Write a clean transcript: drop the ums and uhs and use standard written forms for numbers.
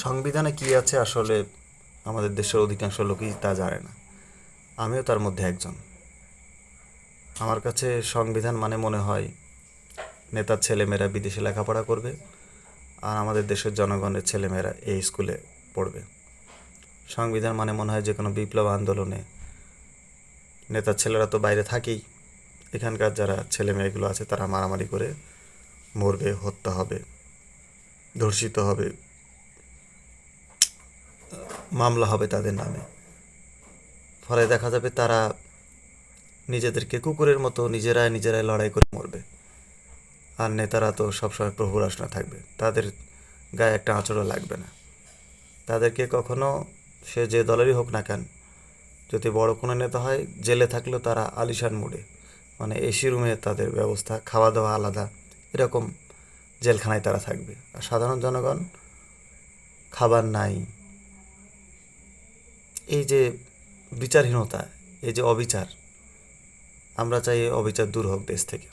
সংবিধানে কি আছে আসলে আমাদের দেশের অধিকাংশ লোকই তা জানে না। আমিও তার মধ্যে একজন। আমার কাছে সংবিধান মানে মনে হয় নেতার ছেলেমেয়েরা বিদেশে লেখাপড়া করবে আর আমাদের দেশের জনগণের ছেলেমেয়েরা এই স্কুলে পড়বে। সংবিধান মানে মনে হয় যে কোনো বিপ্লব আন্দোলনে নেতার ছেলেরা তো বাইরে থাকেই, এখানকার যারা ছেলে মেয়েগুলো আছে তারা মারামারি করে মরবে, হত্যা হবে, ধর্ষিত হবে, মামলা হবে তাদের নামে। ফলে দেখা যাবে তারা নিজেদেরকে কুকুরের মতো নিজেরাই নিজেরাই লড়াই করে মরবে। আর নেতারা তো সবসময় প্রভুর আসনে থাকবে, তাদের গায়ে একটা আঁচড়ও লাগবে না। তাদেরকে কখনো সে যে দলেরই হোক না কেন, যদি বড় কোনো নেতা হয়, জেলে থাকলেও তারা আলিশান মুডে, মানে এসি রুমে তাদের ব্যবস্থা, খাওয়া দাওয়া আলাদা, এরকম জেলখানায় তারা থাকবে। আর সাধারণ জনগণ খাবার নাই, এই যে বিচারহীনতা, এই যে অবিচার, আমরা চাই এই অবিচার দূর হোক দেশ থেকে।